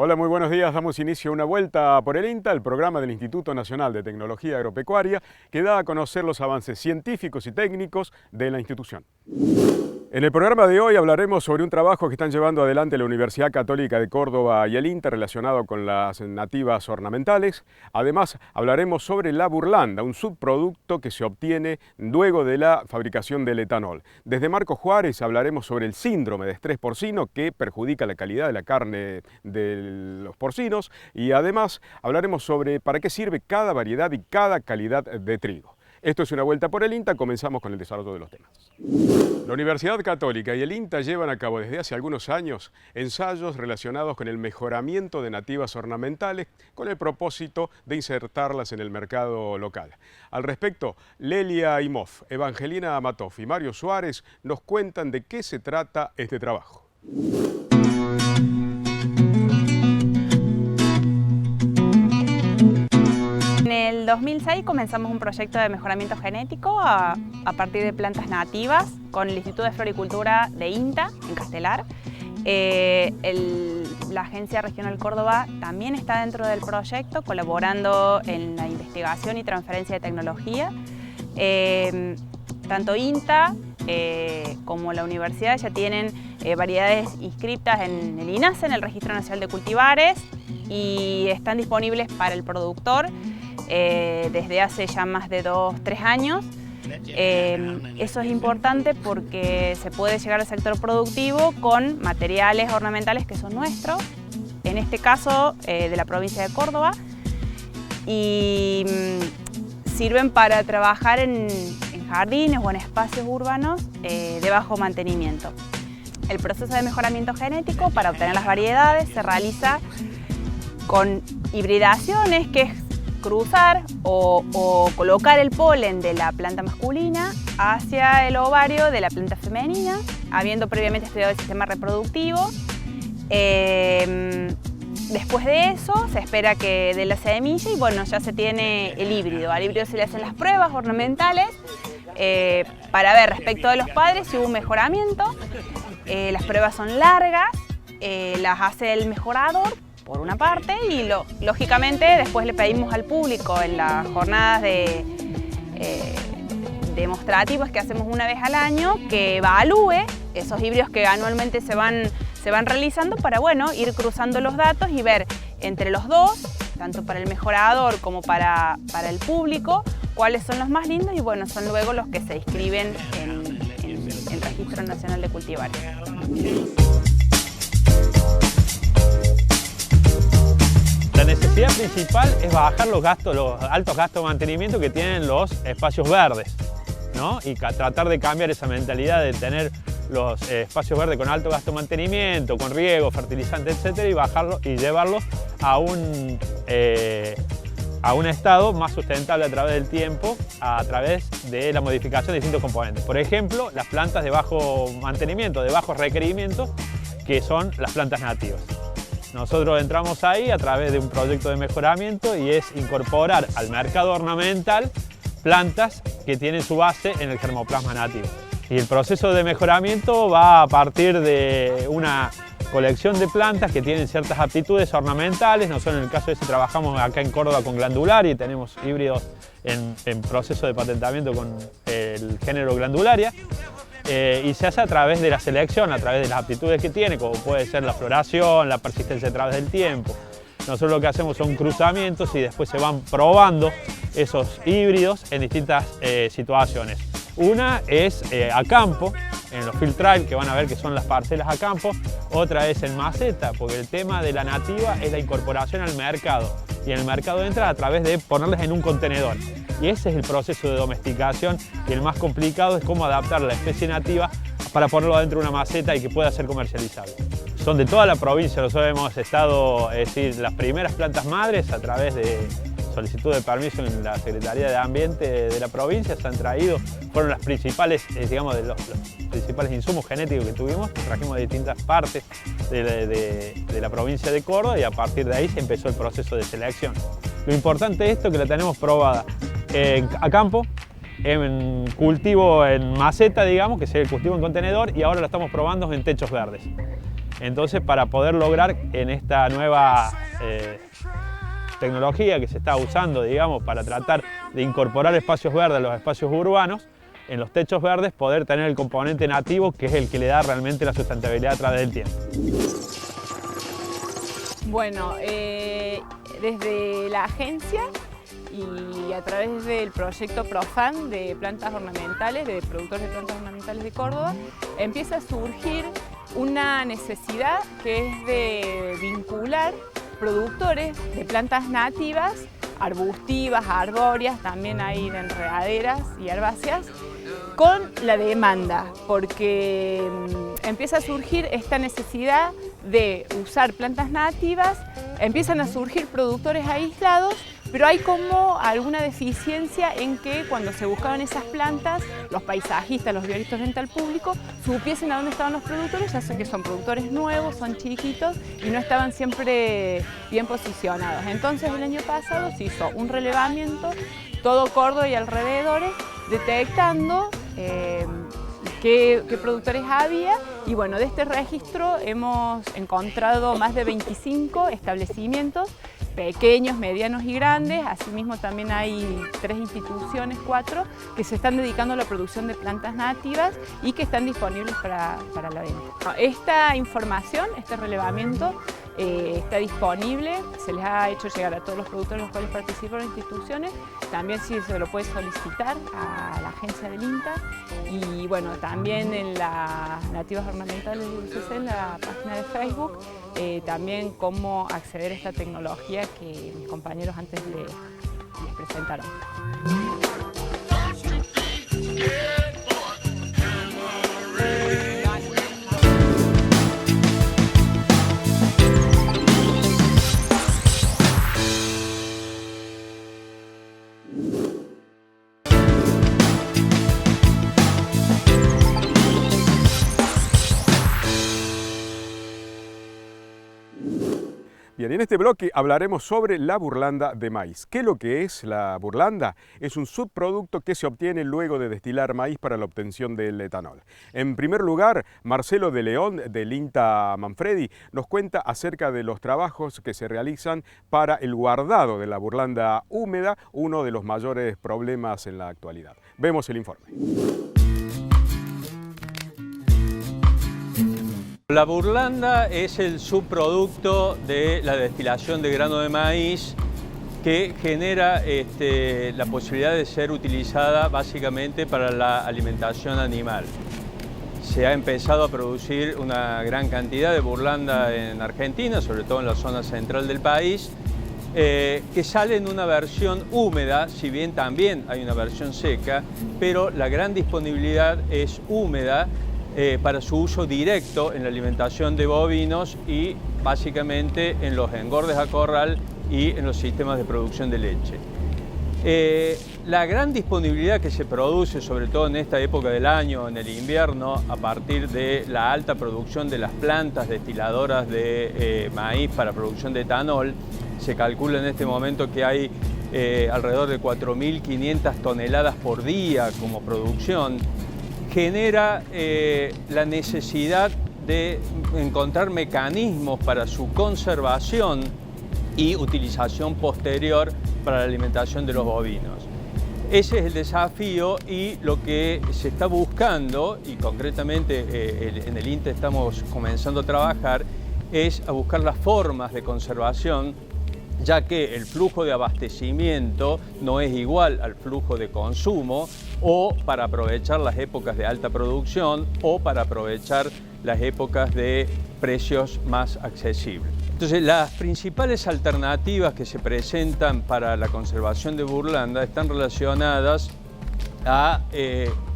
Hola, muy buenos días. Damos inicio a una vuelta por el INTA, el programa del Instituto Nacional de Tecnología Agropecuaria, que da a conocer los avances científicos y técnicos de la institución. En el programa de hoy hablaremos sobre un trabajo que están llevando adelante la Universidad Católica de Córdoba y el INTA relacionado con las nativas ornamentales. Además, hablaremos sobre la burlanda, un subproducto que se obtiene luego de la fabricación del etanol. Desde Marcos Juárez hablaremos sobre el síndrome de estrés porcino que perjudica la calidad de la carne de los porcinos y además hablaremos sobre para qué sirve cada variedad y cada calidad de trigo. Esto es una vuelta por el INTA, comenzamos con el desarrollo de los temas. La Universidad Católica y el INTA llevan a cabo desde hace algunos años ensayos relacionados con el mejoramiento de nativas ornamentales con el propósito de insertarlas en el mercado local. Al respecto, Lelia Imov, Evangelina Amatov y Mario Suárez nos cuentan de qué se trata este trabajo. En el 2006 comenzamos un proyecto de mejoramiento genético a partir de plantas nativas con el Instituto de Floricultura de INTA, en Castelar. La Agencia Regional Córdoba también está dentro del proyecto, colaborando en la investigación y transferencia de tecnología. Tanto INTA como la universidad ya tienen variedades inscritas en el INASE, en el Registro Nacional de Cultivares, y están disponibles para el productor desde hace ya más de 2-3 años. Eso es importante porque se puede llegar al sector productivo con materiales ornamentales que son nuestros, en este caso de la provincia de Córdoba, y sirven para trabajar en jardines o en espacios urbanos de bajo mantenimiento. El proceso de mejoramiento genético para obtener las variedades se realiza con hibridaciones, que es cruzar o colocar el polen de la planta masculina hacia el ovario de la planta femenina, habiendo previamente estudiado el sistema reproductivo. Después de eso se espera que dé la semilla y bueno, ya se tiene el híbrido. Al híbrido se le hacen las pruebas ornamentales para ver respecto de los padres si hubo un mejoramiento. Las pruebas son largas, las hace el mejorador por una parte y lógicamente después le pedimos al público en las jornadas demostrativas que hacemos una vez al año que evalúe esos híbridos que anualmente se van realizando para bueno, ir cruzando los datos y ver entre los dos, tanto para el mejorador como para el público, cuáles son los más lindos y bueno, son luego los que se inscriben en el Registro Nacional de Cultivares. La necesidad principal es bajar los altos gastos de mantenimiento que tienen los espacios verdes, ¿no? Y tratar de cambiar esa mentalidad de tener los espacios verdes con alto gasto de mantenimiento, con riego, fertilizante, etcétera, y bajarlos y llevarlos a un estado más sustentable a través del tiempo, a través de la modificación de distintos componentes. Por ejemplo, las plantas de bajo mantenimiento, de bajos requerimientos, que son las plantas nativas. Nosotros entramos ahí a través de un proyecto de mejoramiento y es incorporar al mercado ornamental plantas que tienen su base en el germoplasma nativo. Y el proceso de mejoramiento va a partir de una colección de plantas que tienen ciertas aptitudes ornamentales. Nosotros en el caso de ese trabajamos acá en Córdoba con glandularia y tenemos híbridos en proceso de patentamiento con el género glandularia. Y se hace a través de la selección, a través de las aptitudes que tiene, como puede ser la floración, la persistencia a través del tiempo. Nosotros lo que hacemos son cruzamientos y después se van probando esos híbridos en distintas situaciones. Una es a campo, en los field trial, que van a ver que son las parcelas a campo. Otra es en maceta, porque el tema de la nativa es la incorporación al mercado. Y en el mercado entra a través de ponerlas en un contenedor. Y ese es el proceso de domesticación y el más complicado es cómo adaptar la especie nativa para ponerlo dentro de una maceta y que pueda ser comercializable. Son de toda la provincia, nosotros hemos estado, es decir, las primeras plantas madres a través de solicitud de permiso en la Secretaría de Ambiente de la provincia se han traído, fueron las principales, digamos, de los principales insumos genéticos que tuvimos, que trajimos de distintas partes de la provincia de Córdoba y a partir de ahí se empezó el proceso de selección. Lo importante es esto, que la tenemos probada a campo, en cultivo en maceta, digamos, que es el cultivo en contenedor, y ahora la estamos probando en techos verdes. Entonces, para poder lograr en esta nueva tecnología que se está usando, digamos, para tratar de incorporar espacios verdes a los espacios urbanos, en los techos verdes poder tener el componente nativo, que es el que le da realmente la sustentabilidad a través del tiempo. Bueno, desde la agencia y a través del proyecto PROFAN de plantas ornamentales, de productores de plantas ornamentales de Córdoba, empieza a surgir una necesidad que es de vincular productores de plantas nativas, arbustivas, arbóreas, también hay de enredaderas y herbáceas, con la demanda, porque empieza a surgir esta necesidad de usar plantas nativas, empiezan a surgir productores aislados, pero hay como alguna deficiencia en que cuando se buscaban esas plantas, los paisajistas, los biólicos frente al público, supiesen a dónde estaban los productores, ya sé que son productores nuevos, son chiquitos y no estaban siempre bien posicionados. Entonces el año pasado se hizo un relevamiento, todo Córdoba y alrededores, detectando qué productores había, y bueno, de este registro hemos encontrado más de 25 establecimientos, pequeños, medianos y grandes. Asimismo también hay 3 instituciones, 4, que se están dedicando a la producción de plantas nativas y que están disponibles para la venta. Esta información, este relevamiento, está disponible, se les ha hecho llegar a todos los productores los cuales participan en las instituciones, también sí se lo puede solicitar a la agencia del INTA, y bueno, también en las Nativas Ornamentales de UCC, en la página de Facebook, también cómo acceder a esta tecnología que mis compañeros antes les presentaron. Bien, en este bloque hablaremos sobre la burlanda de maíz. ¿Qué es lo que es la burlanda? Es un subproducto que se obtiene luego de destilar maíz para la obtención del etanol. En primer lugar, Marcelo de León, del INTA Manfredi, nos cuenta acerca de los trabajos que se realizan para el guardado de la burlanda húmeda, uno de los mayores problemas en la actualidad. Vemos el informe. La burlanda es el subproducto de la destilación de grano de maíz que genera la posibilidad de ser utilizada básicamente para la alimentación animal. Se ha empezado a producir una gran cantidad de burlanda en Argentina, sobre todo en la zona central del país, que sale en una versión húmeda, si bien también hay una versión seca, pero la gran disponibilidad es húmeda, para su uso directo en la alimentación de bovinos y básicamente en los engordes a corral y en los sistemas de producción de leche. La gran disponibilidad que se produce, sobre todo en esta época del año, en el invierno, a partir de la alta producción de las plantas destiladoras de maíz para producción de etanol, se calcula en este momento que hay alrededor de 4.500 toneladas por día como producción, genera la necesidad de encontrar mecanismos para su conservación y utilización posterior para la alimentación de los bovinos. Ese es el desafío y lo que se está buscando, y concretamente en el INTA estamos comenzando a trabajar, es a buscar las formas de conservación, ya que el flujo de abastecimiento no es igual al flujo de consumo, o para aprovechar las épocas de alta producción o para aprovechar las épocas de precios más accesibles. Entonces, las principales alternativas que se presentan para la conservación de burlanda están relacionadas a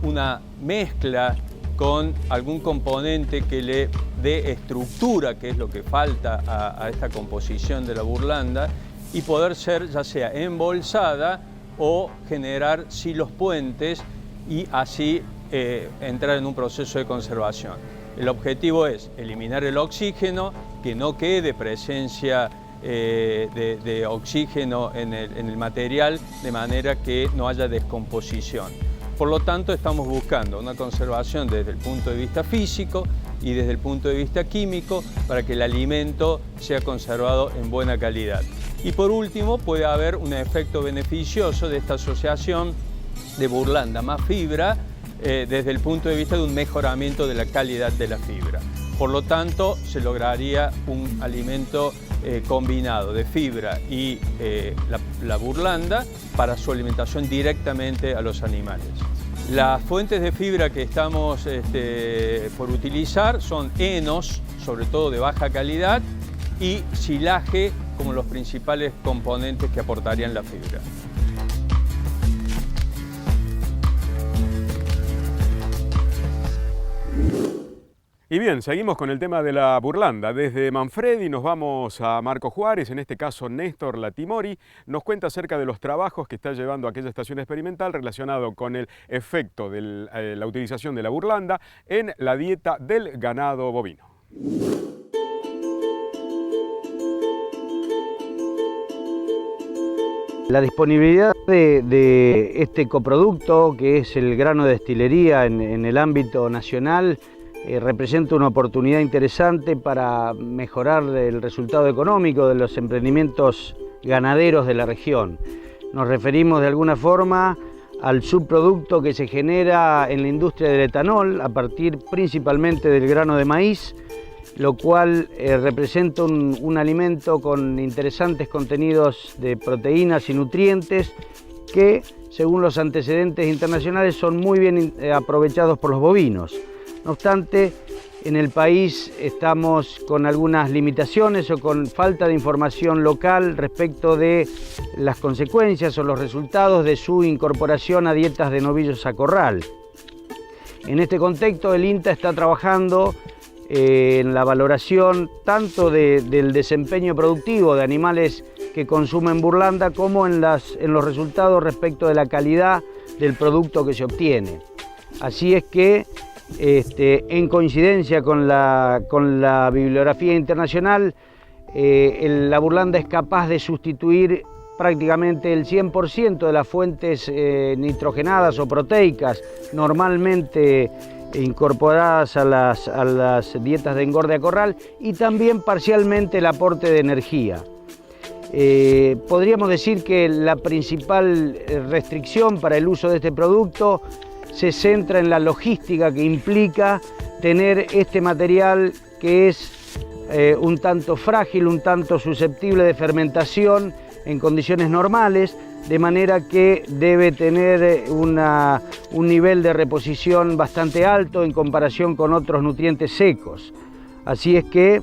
una mezcla con algún componente que le dé estructura, que es lo que falta a esta composición de la burlanda, y poder ser ya sea embolsada o generar silos puentes y así entrar en un proceso de conservación. El objetivo es eliminar el oxígeno, que no quede presencia de oxígeno en el material, de manera que no haya descomposición. Por lo tanto, estamos buscando una conservación desde el punto de vista físico y desde el punto de vista químico para que el alimento sea conservado en buena calidad. Y por último, puede haber un efecto beneficioso de esta asociación de burlanda más fibra desde el punto de vista de un mejoramiento de la calidad de la fibra. Por lo tanto, se lograría un alimento combinado de fibra y la burlanda para su alimentación directamente a los animales. Las fuentes de fibra que estamos por utilizar son henos, sobre todo de baja calidad, y silaje como los principales componentes que aportarían la fibra. Y bien, seguimos con el tema de la burlanda. Desde Manfredi nos vamos a Marco Juárez, en este caso Néstor Latimori, nos cuenta acerca de los trabajos que está llevando aquella estación experimental relacionado con el efecto de la utilización de la burlanda en la dieta del ganado bovino. La disponibilidad de este coproducto, que es el grano de destilería en el ámbito nacional, representa una oportunidad interesante para mejorar el resultado económico de los emprendimientos ganaderos de la región. Nos referimos de alguna forma al subproducto que se genera en la industria del etanol a partir principalmente del grano de maíz, lo cual representa un alimento con interesantes contenidos de proteínas y nutrientes que, según los antecedentes internacionales, son muy bien aprovechados por los bovinos. No obstante, en el país estamos con algunas limitaciones o con falta de información local respecto de las consecuencias o los resultados de su incorporación a dietas de novillos a corral. En este contexto, el INTA está trabajando en la valoración tanto del desempeño productivo de animales que consumen burlanda como en los resultados respecto de la calidad del producto que se obtiene. Así es que, en coincidencia con la bibliografía internacional, la burlanda es capaz de sustituir prácticamente el 100% de las fuentes nitrogenadas o proteicas normalmente incorporadas a las dietas de engorde a corral, y también parcialmente el aporte de energía. Podríamos decir que la principal restricción para el uso de este producto se centra en la logística que implica tener este material, que es un tanto frágil, un tanto susceptible de fermentación en condiciones normales, de manera que debe tener un nivel de reposición bastante alto en comparación con otros nutrientes secos. Así es que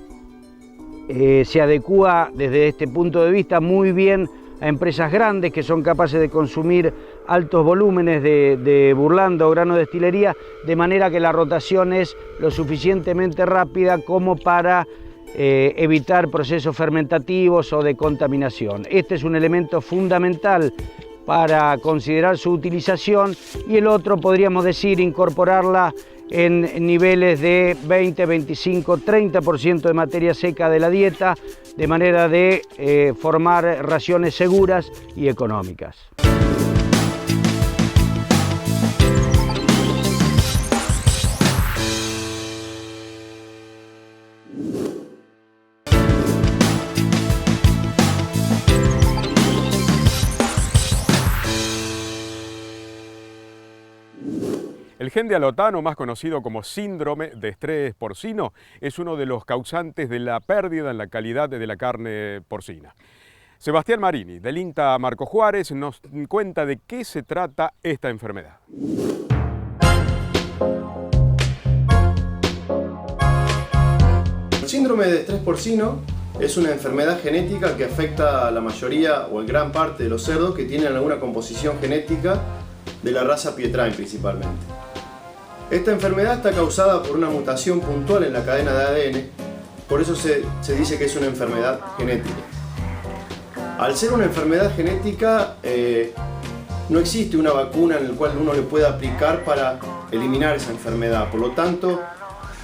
se adecúa desde este punto de vista muy bien a empresas grandes que son capaces de consumir altos volúmenes de burlanda o grano de destilería, de manera que la rotación es lo suficientemente rápida como para evitar procesos fermentativos o de contaminación. Este es un elemento fundamental para considerar su utilización, y el otro podríamos decir incorporarla en niveles de 20, 25, 30% de materia seca de la dieta, de manera de formar raciones seguras y económicas. El gen de alotano, más conocido como síndrome de estrés porcino, es uno de los causantes de la pérdida en la calidad de la carne porcina. Sebastián Marini, del INTA Marco Juárez, nos cuenta de qué se trata esta enfermedad. El síndrome de estrés porcino es una enfermedad genética que afecta a la mayoría o en gran parte de los cerdos que tienen alguna composición genética de la raza Pietrain principalmente. Esta enfermedad está causada por una mutación puntual en la cadena de ADN, por eso se dice que es una enfermedad genética. Al ser una enfermedad genética, no existe una vacuna en la cual uno le pueda aplicar para eliminar esa enfermedad. Por lo tanto,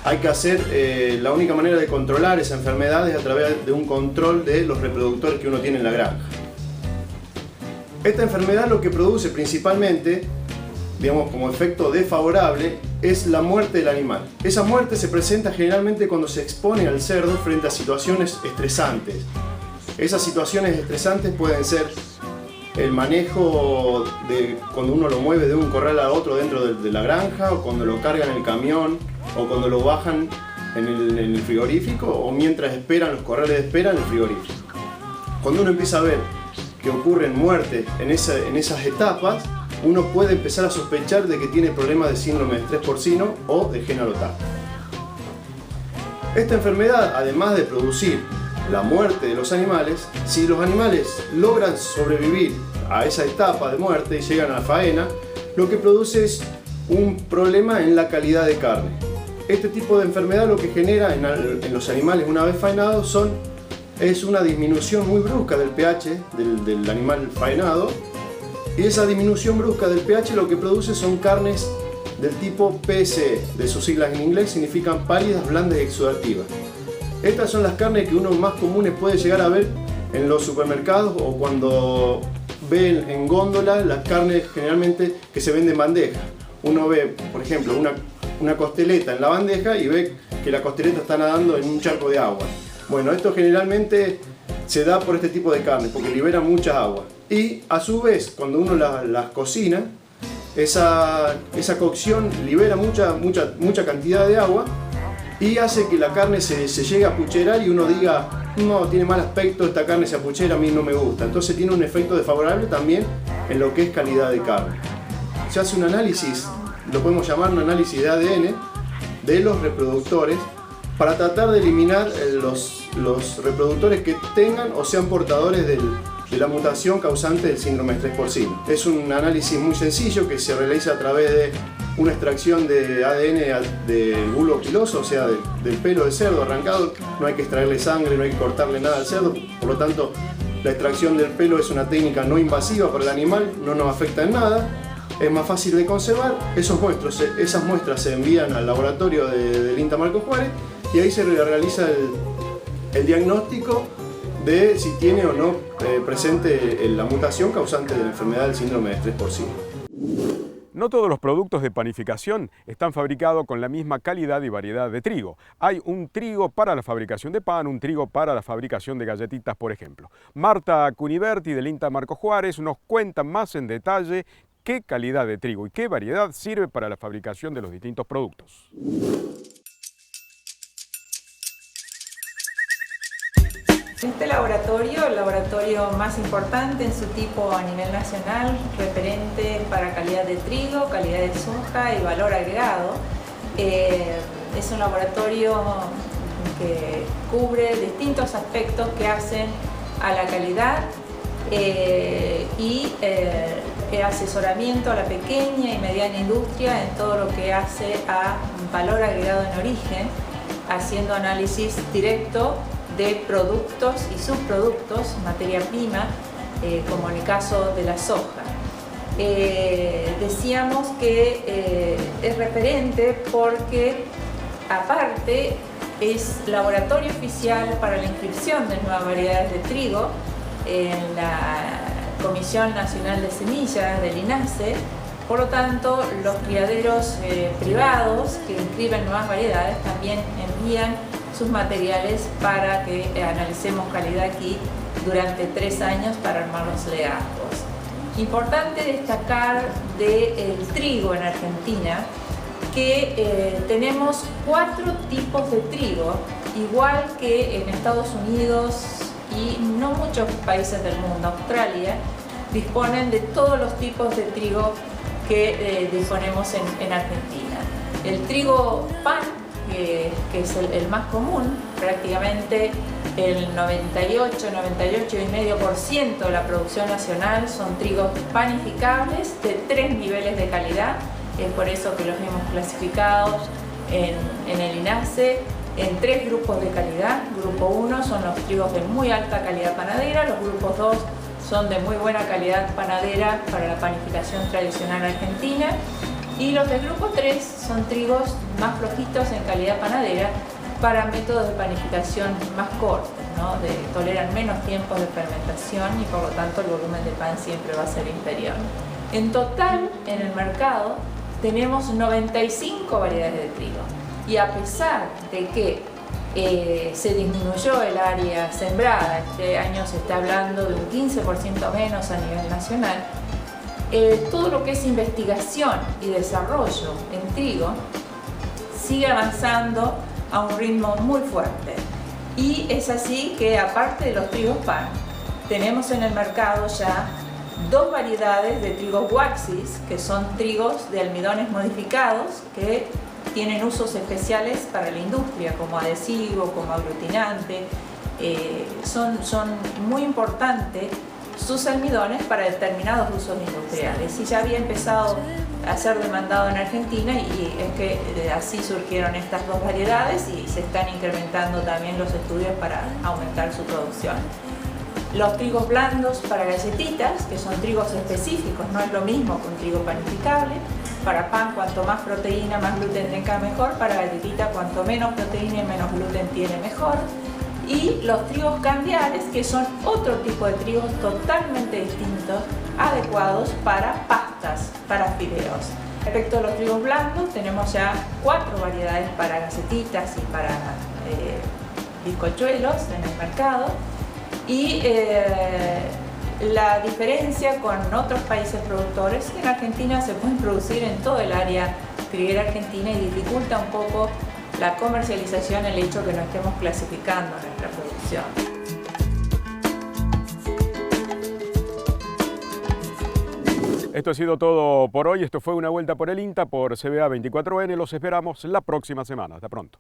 hay que hacer, la única manera de controlar esa enfermedad es a través de un control de los reproductores que uno tiene en la granja. Esta enfermedad lo que produce principalmente digamos, como efecto desfavorable es la muerte del animal. Esa muerte se presenta generalmente cuando se expone al cerdo frente a situaciones estresantes. Esas situaciones estresantes pueden ser el manejo de cuando uno lo mueve de un corral a otro dentro de la granja, o cuando lo cargan en el camión, o cuando lo bajan en el frigorífico, o mientras esperan los corrales de espera en el frigorífico. Cuando uno empieza a ver que ocurren muertes en esas etapas, uno puede empezar a sospechar de que tiene problemas de síndrome de estrés porcino o de genalotar. Esta enfermedad, además de producir la muerte de los animales, si los animales logran sobrevivir a esa etapa de muerte y llegan a la faena, lo que produce es un problema en la calidad de carne. Este tipo de enfermedad lo que genera en los animales una vez faenados es una disminución muy brusca del pH del animal faenado, y esa disminución brusca del pH lo que produce son carnes del tipo PSE, de sus siglas en inglés significan pálidas, blandas y exudativas. Estas son las carnes que uno más comunes puede llegar a ver en los supermercados o cuando ve en góndola las carnes generalmente que se venden en bandeja. Uno ve, por ejemplo, una costeleta en la bandeja y ve que la costeleta está nadando en un charco de agua. Bueno, esto generalmente se da por este tipo de carnes porque libera mucha agua. Y a su vez, cuando uno las cocina, esa cocción libera mucha cantidad de agua y hace que la carne se llegue a apucherar y uno diga, no, tiene mal aspecto, esta carne se apuchera, a mí no me gusta. Entonces tiene un efecto desfavorable también en lo que es calidad de carne. Se hace un análisis, lo podemos llamar un análisis de ADN de los reproductores para tratar de eliminar los reproductores que tengan o sean portadores de la mutación causante del síndrome de estrés porcino. Es un análisis muy sencillo que se realiza a través de una extracción de ADN del bulbo piloso, o sea, del pelo del cerdo arrancado. No hay que extraerle sangre, no hay que cortarle nada al cerdo, por lo tanto la extracción del pelo es una técnica no invasiva para el animal, no nos afecta en nada, es más fácil de conservar. Esas muestras se envían al laboratorio del INTA Marcos Juárez y ahí se realiza el diagnóstico de si tiene o no presente la mutación causante de la enfermedad del síndrome de estrés porcino. No todos los productos de panificación están fabricados con la misma calidad y variedad de trigo. Hay un trigo para la fabricación de pan, un trigo para la fabricación de galletitas, por ejemplo. Marta Cuniverti del INTA Marcos Juárez nos cuenta más en detalle qué calidad de trigo y qué variedad sirve para la fabricación de los distintos productos. Este laboratorio, el laboratorio más importante en su tipo a nivel nacional, referente para calidad de trigo, calidad de soja y valor agregado, es un laboratorio que cubre distintos aspectos que hacen a la calidad y asesoramiento a la pequeña y mediana industria en todo lo que hace a valor agregado en origen, haciendo análisis directo de productos y subproductos, materia prima, como en el caso de la soja. Decíamos que es referente porque aparte es laboratorio oficial para la inscripción de nuevas variedades de trigo en la Comisión Nacional de Semillas del INASE. Por lo tanto, los criaderos privados que inscriben nuevas variedades también envían sus materiales para que analicemos calidad aquí durante 3 años para armar los legajos. Importante destacar del trigo en Argentina que tenemos 4 tipos de trigo, igual que en Estados Unidos y no muchos países del mundo. Australia disponen de todos los tipos de trigo que disponemos en Argentina. El trigo pan, que es el más común, prácticamente el 98,5% de la producción nacional son trigos panificables de 3 niveles de calidad. Es por eso que los hemos clasificado en el INASE en 3 grupos de calidad. Grupo 1 son los trigos de muy alta calidad panadera, los grupos 2 son de muy buena calidad panadera para la panificación tradicional argentina, y los del grupo 3 son trigos más flojitos en calidad panadera para métodos de panificación más cortos, ¿no? Toleran menos tiempos de fermentación y por lo tanto el volumen de pan siempre va a ser inferior. En total, en el mercado, tenemos 95 variedades de trigo. Y a pesar de que se disminuyó el área sembrada, este año se está hablando de un 15% menos a nivel nacional, todo lo que es investigación y desarrollo en trigo sigue avanzando a un ritmo muy fuerte. Y es así que, aparte de los trigos pan, tenemos en el mercado ya 2 variedades de trigos waxis, que son trigos de almidones modificados que tienen usos especiales para la industria, como adhesivo, como aglutinante. Son muy importantes sus almidones para determinados usos industriales, y ya había empezado a ser demandado en Argentina, y es que así surgieron estas 2 variedades y se están incrementando también los estudios para aumentar su producción. Los trigos blandos para galletitas, que son trigos específicos, no es lo mismo que un trigo panificable. Para pan, cuanto más proteína, más gluten tenga, mejor. Para galletita, cuanto menos proteína y menos gluten tiene, mejor. Y los trigos cambiales, que son otro tipo de trigos totalmente distintos, adecuados para pastas, para fideos. Respecto a los trigos blandos, tenemos ya 4 variedades para galletitas y para bizcochuelos en el mercado. Y la diferencia con otros países productores es que en Argentina se pueden producir en todo el área triguera argentina, y dificulta un poco la comercialización el hecho que no estemos clasificando nuestra producción. Esto ha sido todo por hoy. Esto fue Una Vuelta por el INTA por CBA 24N. Los esperamos la próxima semana. Hasta pronto.